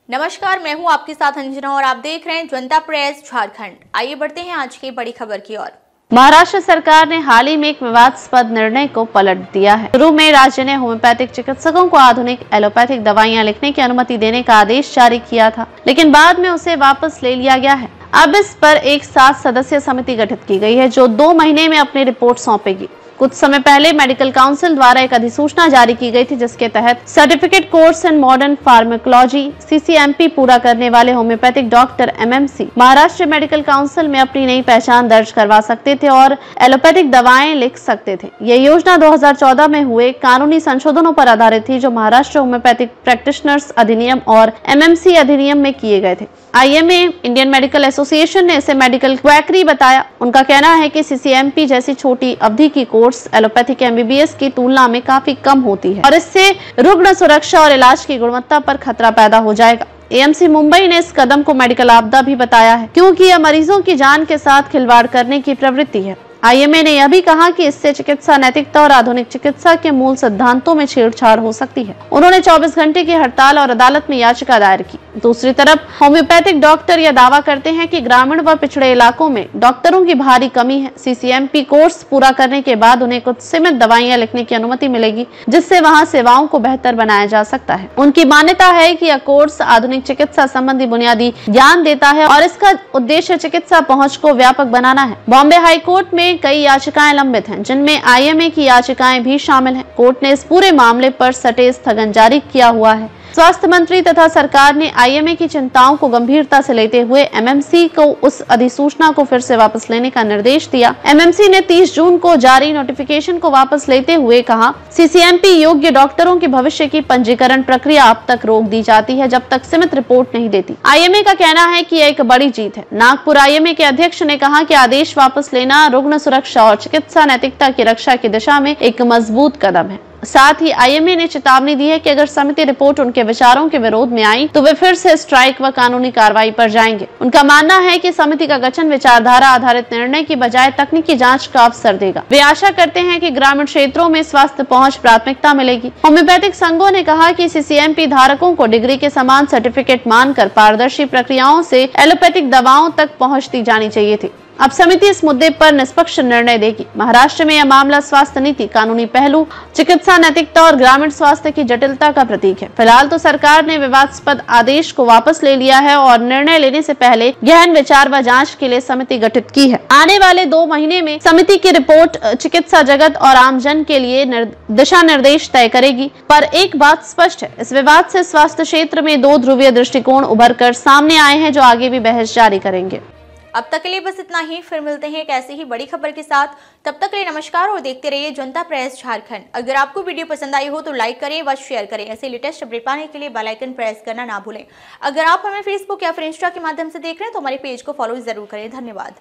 नमस्कार, मैं हूं आपके साथ अंजना और आप देख रहे हैं जनता प्रेस झारखंड। आइए बढ़ते हैं आज की बड़ी खबर की ओर। महाराष्ट्र सरकार ने हाल ही में एक विवादास्पद निर्णय को पलट दिया है। शुरू में राज्य ने होम्योपैथिक चिकित्सकों को आधुनिक एलोपैथिक दवाइयां लिखने की अनुमति देने का आदेश जारी किया था, लेकिन बाद में उसे वापस ले लिया गया है। अब इस पर एक 7 सदस्यीय समिति गठित की गई है जो 2 महीने में अपनी रिपोर्ट सौंपेगी। कुछ समय पहले मेडिकल काउंसिल द्वारा एक अधिसूचना जारी की गई थी जिसके तहत certificate course in modern pharmacology (CCMP) पूरा करने वाले homeopathic doctor MMC Maharashtra medical council में अपनी नई पहचान दर्ज करवा सकते थे और एलोपैथिक दवाएं लिख सकते थे। यह योजना 2014 में हुए कानूनी संशोधनों पर आधारित थी जो महाराष्ट्र होम्योपैथिक प्रैक्टिशनर्स अधिनियम और MMC अधिनियम में किए गए थे। IMA इंडियन मेडिकल एसोसिएशन ने इसे मेडिकल क्वैकरी बताया। उनका कहना है कि CCMP जैसी छोटी अवधि की कोर्स एलोपैथिक MBBS की तुलना में काफी कम होती है और इससे रुग्ण सुरक्षा और इलाज की गुणवत्ता पर खतरा पैदा हो जाएगा। AMC मुंबई ने इस कदम को मेडिकल आपदा भी बताया है क्योंकि यह मरीजों की जान के साथ खिलवाड़ करने की प्रवृत्ति है। IMA ने यह भी कहा कि इससे चिकित्सा नैतिकता और आधुनिक चिकित्सा के मूल सिद्धांतों में छेड़छाड़ हो सकती है। उन्होंने 24 घंटे की हड़ताल और अदालत में याचिका दायर की। दूसरी तरफ होम्योपैथिक डॉक्टर यह दावा करते हैं कि ग्रामीण व पिछड़े इलाकों में डॉक्टरों की भारी कमी है। CCMP कोर्स पूरा करने के बाद उन्हें कुछ सीमित दवाइयां लिखने की अनुमति मिलेगी जिससे वहां सेवाओं को बेहतर बनाया जा सकता है। उनकी मान्यता है कि यह कोर्स आधुनिक चिकित्सा संबंधी बुनियादी ज्ञान देता है और इसका उद्देश्य चिकित्सा पहुंच को व्यापक बनाना है। बॉम्बे हाई कोर्ट में कई याचिकाएं लंबित हैं जिनमें IMA की याचिकाएं भी शामिल हैं। कोर्ट ने इस पूरे मामले पर सटे स्थगन जारी किया हुआ है। स्वास्थ्य मंत्री तथा सरकार ने IMA की चिंताओं को गंभीरता से लेते हुए MMC को उस अधिसूचना को फिर से वापस लेने का निर्देश दिया। MMC ने 30 जून को जारी नोटिफिकेशन को वापस लेते हुए कहा, CCMP योग्य डॉक्टरों की भविष्य की पंजीकरण प्रक्रिया अब तक रोक दी जाती है जब तक सीमित रिपोर्ट नहीं देती। IMA का कहना है कि यह एक बड़ी जीत है। नागपुर IMA के अध्यक्ष ने कहा कि आदेश वापस लेना रुग्ण सुरक्षा और चिकित्सा नैतिकता की रक्षा की दिशा में एक मजबूत कदम है। साथ ही IMA ने चेतावनी दी है कि अगर समिति रिपोर्ट उनके विचारों के विरोध में आई तो वे फिर से स्ट्राइक व कानूनी कार्रवाई पर जाएंगे। उनका मानना है कि समिति का गठन विचारधारा आधारित निर्णय की बजाय तकनीकी जांच का अवसर देगा। वे आशा करते हैं कि ग्रामीण क्षेत्रों में स्वास्थ्य पहुंच प्राथमिकता मिलेगी। होम्योपैथिक संघों ने कहा कि CCMP धारकों को डिग्री के समान सर्टिफिकेट मानकर पारदर्शी प्रक्रियाओं से एलोपैथिक दवाओं तक पहुँच दी जानी चाहिए थी। अब समिति इस मुद्दे पर निष्पक्ष निर्णय देगी। महाराष्ट्र में यह मामला स्वास्थ्य नीति, कानूनी पहलू, चिकित्सा नैतिकता और ग्रामीण स्वास्थ्य की जटिलता का प्रतीक है। फिलहाल तो सरकार ने विवादास्पद आदेश को वापस ले लिया है और निर्णय लेने से पहले गहन विचार व जांच के लिए समिति गठित की है। आने वाले 2 महीने में समिति की रिपोर्ट चिकित्सा जगत और आमजन के लिए दिशा निर्देश तय करेगी। पर एक बात स्पष्ट है, इस विवाद से स्वास्थ्य क्षेत्र में 2 ध्रुवीय दृष्टिकोण उभर कर सामने आए हैं जो आगे भी बहस जारी करेंगे। अब तक के लिए बस इतना ही। फिर मिलते हैं एक ऐसी ही बड़ी खबर के साथ। तब तक के लिए नमस्कार और देखते रहिए जनता प्रेस झारखंड। अगर आपको वीडियो पसंद आई हो तो लाइक करें व शेयर करें। ऐसे लेटेस्ट अपडेट पाने के लिए बेल आइकन प्रेस करना ना भूलें। अगर आप हमें फेसबुक या फिर इंस्टा के माध्यम से देख रहे हैं तो हमारे पेज को फॉलो जरूर करें। धन्यवाद।